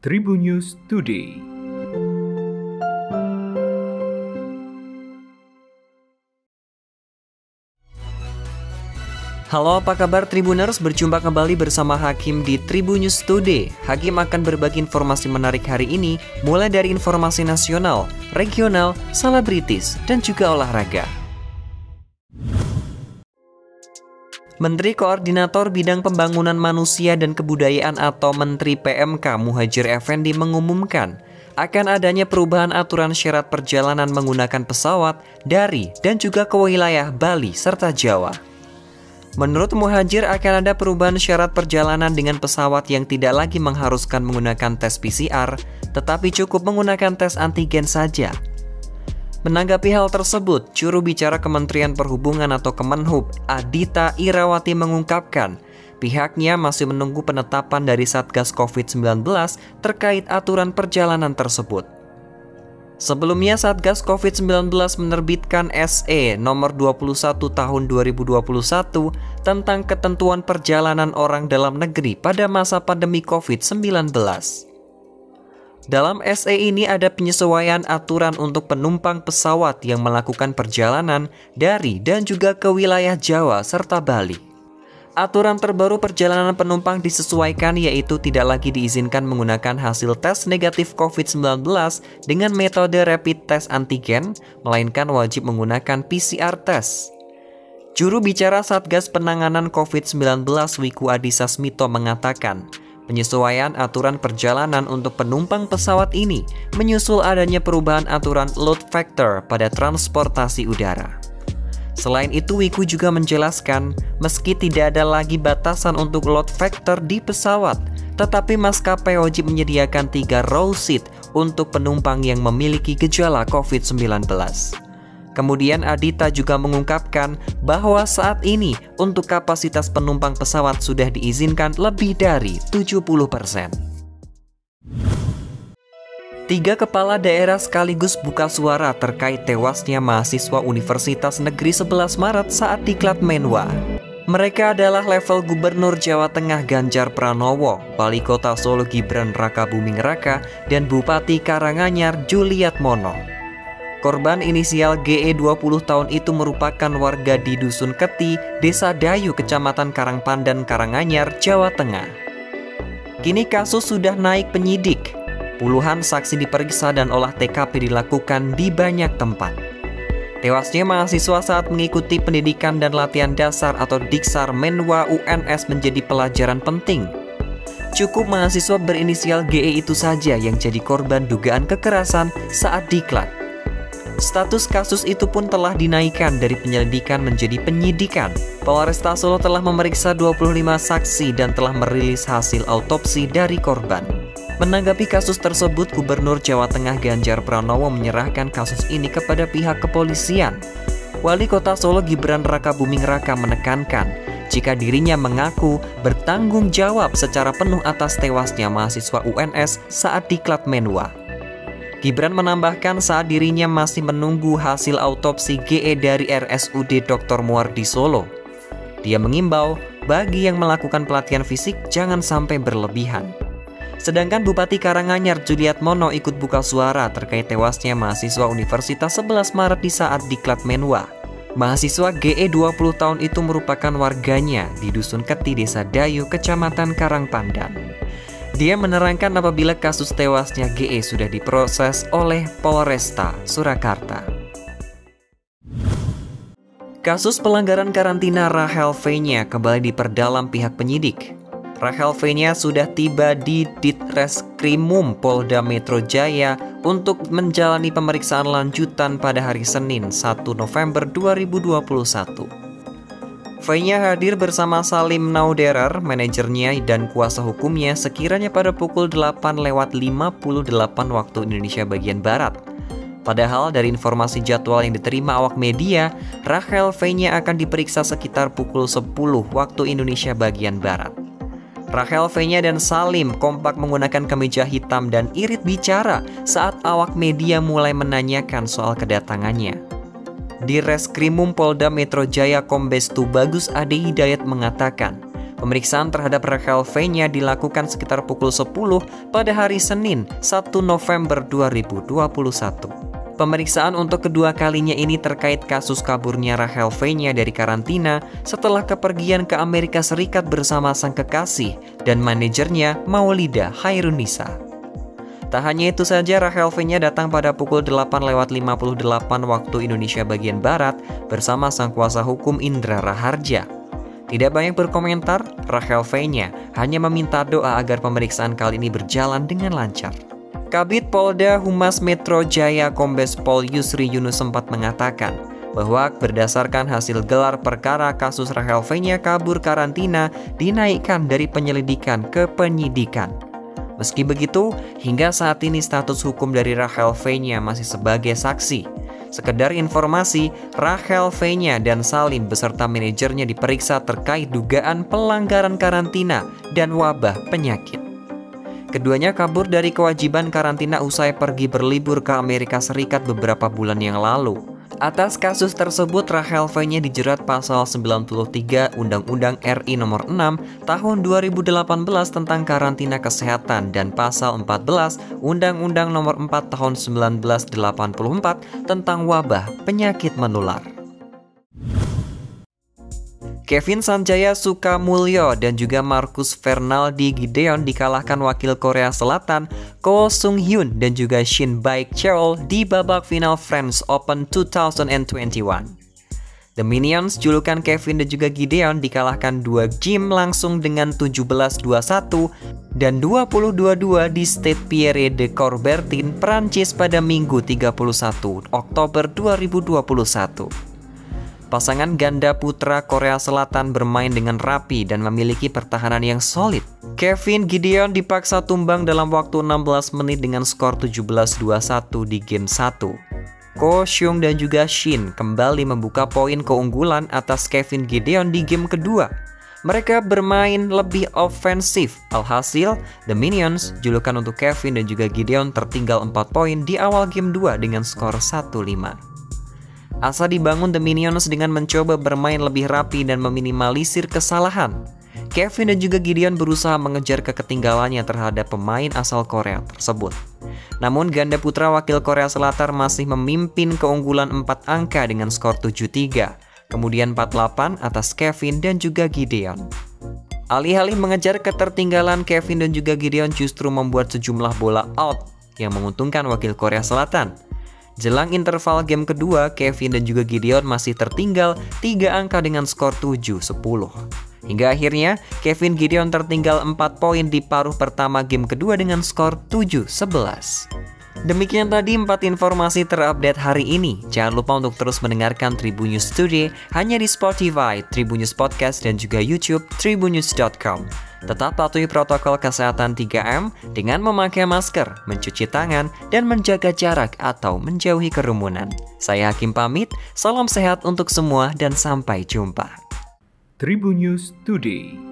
Tribun News Today. Halo, apa kabar Tribuners? Berjumpa kembali bersama Hakim di Tribun News Today. Hakim akan berbagi informasi menarik hari ini, mulai dari informasi nasional, regional, selebritis, dan juga olahraga. Menteri Koordinator Bidang Pembangunan Manusia dan Kebudayaan atau Menteri PMK Muhadjir Effendi mengumumkan akan adanya perubahan aturan syarat perjalanan menggunakan pesawat dari dan juga ke wilayah Bali serta Jawa. Menurut Muhadjir akan ada perubahan syarat perjalanan dengan pesawat yang tidak lagi mengharuskan menggunakan tes PCR, tetapi cukup menggunakan tes antigen saja. Menanggapi hal tersebut, juru bicara Kementerian Perhubungan atau Kemenhub, Adhita Irawati mengungkapkan, pihaknya masih menunggu penetapan dari Satgas COVID-19 terkait aturan perjalanan tersebut. Sebelumnya, Satgas COVID-19 menerbitkan SE nomor 21 tahun 2021 tentang ketentuan perjalanan orang dalam negeri pada masa pandemi COVID-19. Dalam SE ini ada penyesuaian aturan untuk penumpang pesawat yang melakukan perjalanan dari dan juga ke wilayah Jawa serta Bali. Aturan terbaru perjalanan penumpang disesuaikan yaitu tidak lagi diizinkan menggunakan hasil tes negatif COVID-19 dengan metode rapid test antigen, melainkan wajib menggunakan PCR test. Juru bicara Satgas Penanganan COVID-19 Wiku Adhisa Smito mengatakan, penyesuaian aturan perjalanan untuk penumpang pesawat ini menyusul adanya perubahan aturan load factor pada transportasi udara. Selain itu, Wiku juga menjelaskan, meski tidak ada lagi batasan untuk load factor di pesawat, tetapi maskapai wajib menyediakan 3 row seat untuk penumpang yang memiliki gejala COVID-19. Kemudian Adhita juga mengungkapkan bahwa saat ini untuk kapasitas penumpang pesawat sudah diizinkan lebih dari 70%. 3 kepala daerah sekaligus buka suara terkait tewasnya mahasiswa Universitas Negeri 11 Maret saat diklat Menwa. Mereka adalah level Gubernur Jawa Tengah Ganjar Pranowo, Wali Kota Solo Gibran Rakabuming Raka, dan Bupati Karanganyar Juliat Mono. Korban inisial GE 20 tahun itu merupakan warga di Dusun Keti, Desa Dayu, Kecamatan Karangpandan, Karanganyar, Jawa Tengah. Kini kasus sudah naik penyidik. Puluhan saksi diperiksa dan olah TKP dilakukan di banyak tempat. Tewasnya mahasiswa saat mengikuti pendidikan dan latihan dasar atau Diksar Menwa UNS menjadi pelajaran penting. Cukup mahasiswa berinisial GE itu saja yang jadi korban dugaan kekerasan saat diklat. Status kasus itu pun telah dinaikkan dari penyelidikan menjadi penyidikan. Polresta Solo telah memeriksa 25 saksi dan telah merilis hasil autopsi dari korban. Menanggapi kasus tersebut, Gubernur Jawa Tengah Ganjar Pranowo menyerahkan kasus ini kepada pihak kepolisian. Wali Kota Solo Gibran Rakabuming Raka menekankan jika dirinya mengaku bertanggung jawab secara penuh atas tewasnya mahasiswa UNS saat diklat Menwa. Gibran menambahkan saat dirinya masih menunggu hasil autopsi GE dari RSUD Dr. Muardi Solo. Dia mengimbau bagi yang melakukan pelatihan fisik jangan sampai berlebihan. Sedangkan Bupati Karanganyar Juliat Mono ikut buka suara terkait tewasnya mahasiswa Universitas 11 Maret di saat diklat Menwa. Mahasiswa GE 20 tahun itu merupakan warganya di Dusun Keti, Desa Dayu, Kecamatan Karangpandan. Dia menerangkan apabila kasus tewasnya GE sudah diproses oleh Polresta Surakarta. Kasus pelanggaran karantina Rahel V-nya kembali diperdalam pihak penyidik. Rahel V-nya sudah tiba di Ditreskrimum Polda Metro Jaya untuk menjalani pemeriksaan lanjutan pada hari Senin 1 November 2021. V-nya hadir bersama Salim Nauderer, manajernya dan kuasa hukumnya sekiranya pada pukul 8:58 waktu Indonesia bagian Barat. Padahal dari informasi jadwal yang diterima awak media, Rahel V-nya akan diperiksa sekitar pukul 10 waktu Indonesia bagian Barat. Rahel V-nya dan Salim kompak menggunakan kemeja hitam dan irit bicara saat awak media mulai menanyakan soal kedatangannya. Di Reskrimum Polda Metro Jaya Kombes Tubagus Ade Hidayat mengatakan, Pemeriksaan terhadap Rachel Fenya dilakukan sekitar pukul 10 pada hari Senin, 1 November 2021. Pemeriksaan untuk kedua kalinya ini terkait kasus kaburnya Rachel Fenya dari karantina setelah kepergian ke Amerika Serikat bersama sang kekasih dan manajernya Maulida Khairunisa. Tak hanya itu saja, Rachel Fenya datang pada pukul 8:58 waktu Indonesia bagian Barat bersama sang kuasa hukum Indra Raharja. Tidak banyak berkomentar, Rachel Fenya hanya meminta doa agar pemeriksaan kali ini berjalan dengan lancar. Kabid Polda Humas Metro Jaya Kombes Pol Yusri Yunus sempat mengatakan bahwa berdasarkan hasil gelar perkara kasus Rachel Fenya kabur karantina dinaikkan dari penyelidikan ke penyidikan. Meski begitu, hingga saat ini status hukum dari Rachel Fenya masih sebagai saksi. Sekedar informasi, Rachel Fenya dan Salim beserta manajernya diperiksa terkait dugaan pelanggaran karantina dan wabah penyakit. Keduanya kabur dari kewajiban karantina usai pergi berlibur ke Amerika Serikat beberapa bulan yang lalu. Atas kasus tersebut, Rachel Fenya dijerat pasal 93 Undang-Undang RI Nomor 6 Tahun 2018 tentang karantina kesehatan dan pasal 14 Undang-Undang Nomor 4 Tahun 1984 tentang wabah penyakit menular. Kevin Sanjaya Sukamulyo dan juga Marcus Fernaldi Gideon dikalahkan wakil Korea Selatan Ko Sung Hyun dan juga Shin Baek Cheol di babak final French Open 2021. The Minions, julukan Kevin dan juga Gideon, dikalahkan 2 game langsung dengan 17-21 dan 20-22 di Stade Pierre de Coubertin, Prancis pada Minggu 31 Oktober 2021. Pasangan ganda putra Korea Selatan bermain dengan rapi dan memiliki pertahanan yang solid. Kevin Gideon dipaksa tumbang dalam waktu 16 menit dengan skor 17-21 di game 1. Ko Seung dan juga Shin kembali membuka poin keunggulan atas Kevin Gideon di game kedua. Mereka bermain lebih ofensif. Alhasil, The Minions, julukan untuk Kevin dan juga Gideon, tertinggal 4 poin di awal game 2 dengan skor 1-5. Asa dibangun The Minions dengan mencoba bermain lebih rapi dan meminimalisir kesalahan. Kevin dan juga Gideon berusaha mengejar keketinggalannya terhadap pemain asal Korea tersebut. Namun ganda putra wakil Korea Selatan masih memimpin keunggulan 4 angka dengan skor 7-3, kemudian 4-8 atas Kevin dan juga Gideon. Alih-alih mengejar ketertinggalan, Kevin dan juga Gideon justru membuat sejumlah bola out yang menguntungkan wakil Korea Selatan. Jelang interval game kedua, Kevin dan juga Gideon masih tertinggal 3 angka dengan skor 7-10. Hingga akhirnya, Kevin Gideon tertinggal 4 poin di paruh pertama game kedua dengan skor 7-11. Demikian tadi 4 informasi terupdate hari ini. Jangan lupa untuk terus mendengarkan Tribun News Today hanya di Spotify, Tribun News Podcast, dan juga YouTube tribunnews.com. Tetap patuhi protokol kesehatan 3M dengan memakai masker, mencuci tangan, dan menjaga jarak atau menjauhi kerumunan. Saya Hakim pamit, salam sehat untuk semua dan sampai jumpa. Tribun News Today.